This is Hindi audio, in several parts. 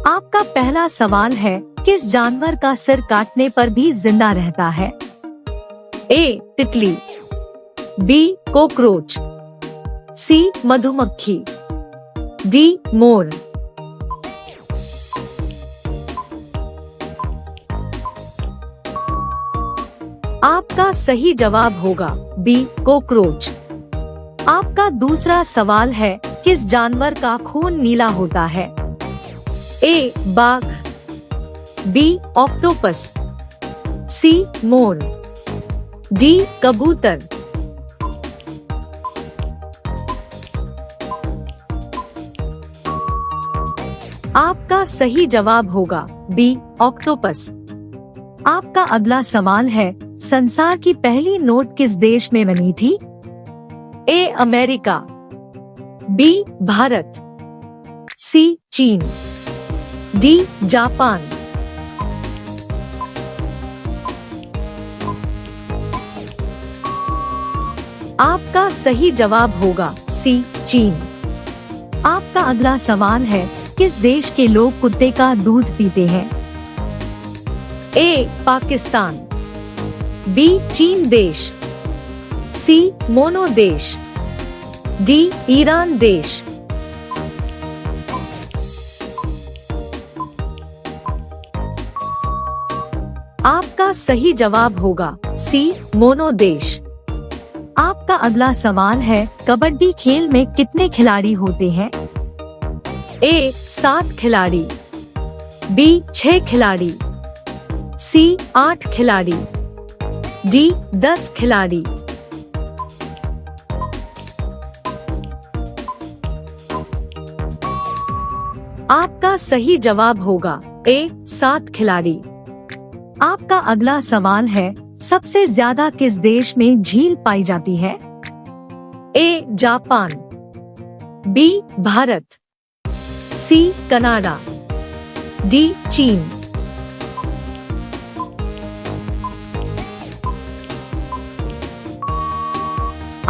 आपका पहला सवाल है, किस जानवर का सिर काटने पर भी जिंदा रहता है? ए. तितली, बी. कॉकरोच, सी. मधुमक्खी, डी. मोर। आपका सही जवाब होगा बी. कॉकरोच। आपका दूसरा सवाल है, किस जानवर का खून नीला होता है? ए. बाघ, बी. ऑक्टोपस, सी. मोर, डी. कबूतर। आपका सही जवाब होगा बी. ऑक्टोपस। आपका अगला सवाल है, संसार की पहली नोट किस देश में बनी थी? A. America, B. Bharat, C. चीन, डी. जापान। आपका सही जवाब होगा सी. चीन। आपका अगला सवाल है, किस देश के लोग कुत्ते का दूध पीते हैं? ए. पाकिस्तान, बी. चीन देश, सी. मोनो देश, डी. ईरान देश। आपका सही जवाब होगा सी. मोनो देश। आपका अगला सवाल है, कबड्डी खेल में कितने खिलाड़ी होते हैं? ए. 7 खिलाड़ी, बी. 6 खिलाड़ी, सी. 8 खिलाड़ी, डी. 10 खिलाड़ी। आपका सही जवाब होगा ए. 7 खिलाड़ी। आपका अगला सवाल है, सबसे ज्यादा किस देश में झील पाई जाती है? A. Japan, B. Bharat, C. Canada, D. चीन।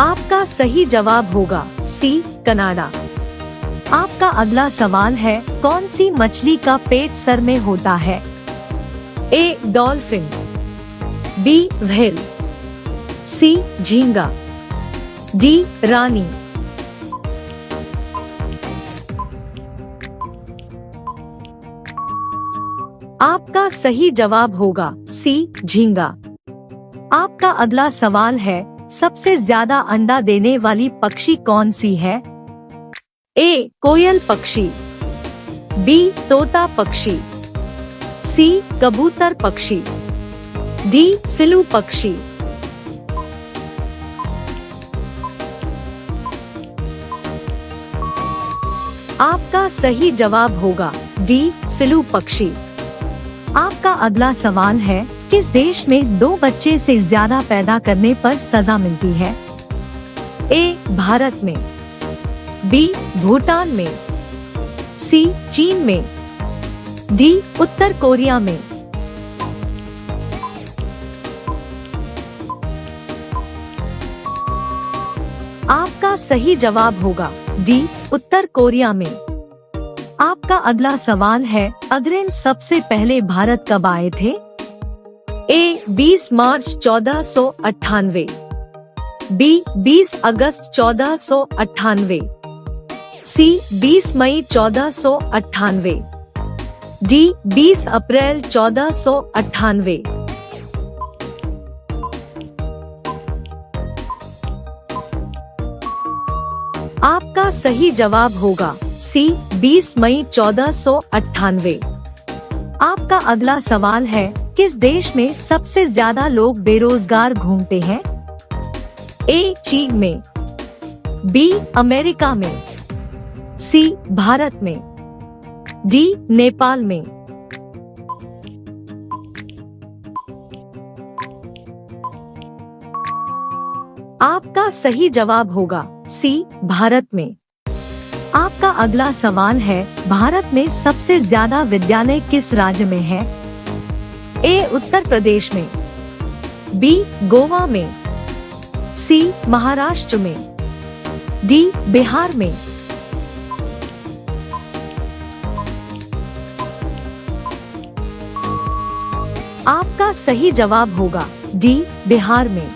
आपका सही जवाब होगा सी. कनाडा। आपका अगला सवाल है, कौन सी मछली का पेट सर में होता है? A. Dolphin, B. Whale, C. झींगा, डी. रानी। आपका सही जवाब होगा सी. झींगा। आपका अगला सवाल है, सबसे ज्यादा अंडा देने वाली पक्षी कौन सी है? ए. कोयल पक्षी, बी. तोता पक्षी, सी. कबूतर पक्षी, डी. फिलू पक्षी। आपका सही जवाब होगा डी. फिलू पक्षी। आपका अगला सवाल है, किस देश में 2 बच्चे से ज्यादा पैदा करने पर सजा मिलती है? ए. भारत में, बी. भूटान में, सी. चीन में, डी. उत्तर कोरिया में। आपका सही जवाब होगा डी. उत्तर कोरिया में। आपका अगला सवाल है, अग्रसेन सबसे पहले भारत कब आए थे? ए. 20 मार्च 1498, बी. 20 अगस्त 1498, सी. 20 मई 1498, डी. 20 अप्रैल 1498। आपका सही जवाब होगा सी. 20 मई 1498। आपका अगला सवाल है, किस देश में सबसे ज्यादा लोग बेरोजगार घूमते हैं? ए. चीन में, बी. अमेरिका में, सी. भारत में, डी. नेपाल में। आपका सही जवाब होगा सी. भारत में। आपका अगला सवाल है, भारत में सबसे ज्यादा विद्यालय किस राज्य में है? ए. उत्तर प्रदेश में, बी. गोवा में, सी. महाराष्ट्र में, डी. बिहार में। आपका सही जवाब होगा डी, बिहार में।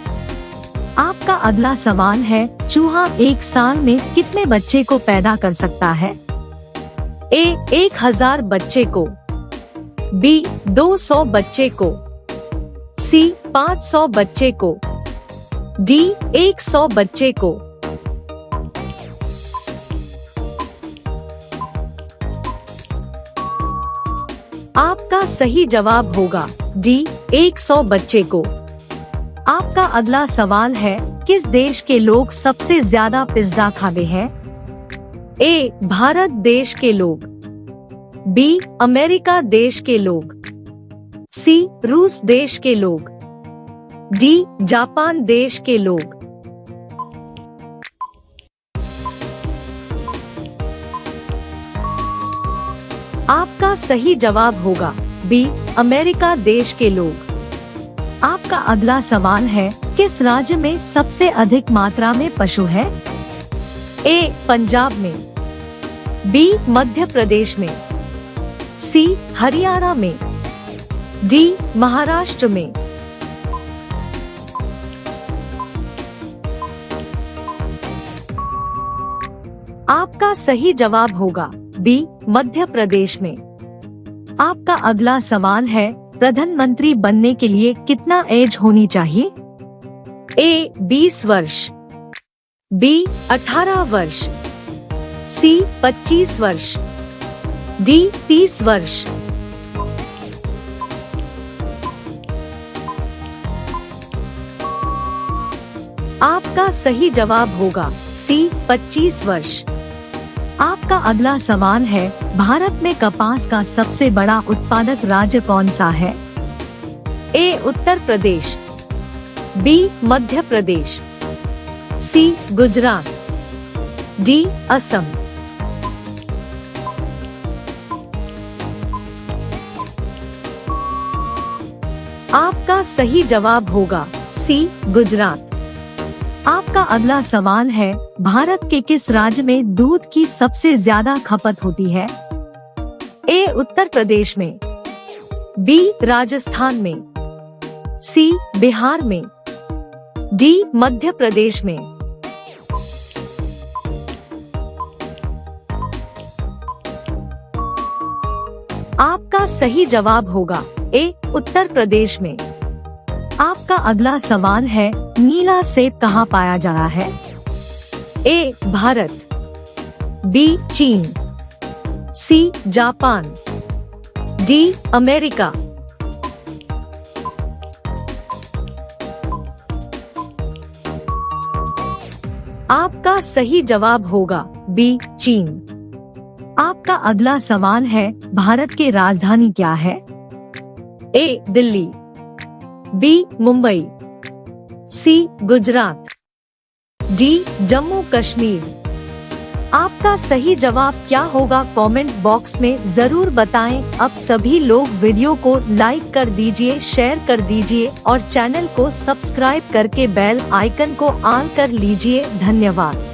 आपका अगला सवाल है, चूहा एक साल में कितने बच्चे को पैदा कर सकता है? ए, 1000 बच्चे को, बी, 200 बच्चे को, सी, 500 बच्चे को, डी, 100 बच्चे को। आपका सही जवाब होगा डी, 100 बच्चे को। आपका अगला सवाल है, किस देश के लोग सबसे ज्यादा पिज्जा खाते हैं? ए, भारत देश के लोग, बी, अमेरिका देश के लोग, सी, रूस देश के लोग, डी, जापान देश के लोग। आपका सही जवाब होगा बी, अमेरिका देश के लोग। आपका अगला सवाल है, किस राज्य में सबसे अधिक मात्रा में पशु है? ए, पंजाब में, बी, मध्य प्रदेश में, सी, हरियाणा में, डी, महाराष्ट्र में। आपका सही जवाब होगा बी, मध्य प्रदेश में। आपका अगला सवाल है, प्रधानमंत्री बनने के लिए कितना एज होनी चाहिए? ए, 20 वर्ष, बी, 18 वर्ष, सी, 25 वर्ष, डी, 30 वर्ष। आपका सही जवाब होगा सी, 25 वर्ष। आपका अगला सवाल है, भारत में कपास का सबसे बड़ा उत्पादक राज्य कौन सा है? ए, उत्तर प्रदेश, बी, मध्य प्रदेश, सी, गुजरात, डी, असम। आपका सही जवाब होगा सी, गुजरात। आपका अगला सवाल है, भारत के किस राज्य में दूध की सबसे ज्यादा खपत होती है? ए, उत्तर प्रदेश में, बी, राजस्थान में, सी, बिहार में, डी, मध्य प्रदेश में। आपका सही जवाब होगा ए, उत्तर प्रदेश में। आपका अगला सवाल है, नीला सेब कहाँ पाया जा रहा है? ए, भारत, बी, चीन, सी, जापान, डी, अमेरिका। आपका सही जवाब होगा बी, चीन। आपका अगला सवाल है, भारत की राजधानी क्या है? ए, दिल्ली, बी, मुंबई, सी, गुजरात, डी, जम्मू कश्मीर। आपका सही जवाब क्या होगा? कमेंट बॉक्स में जरूर बताएं। अब सभी लोग वीडियो को लाइक कर दीजिए, शेयर कर दीजिए और चैनल को सब्सक्राइब करके बेल आइकन को ऑन कर लीजिए। धन्यवाद।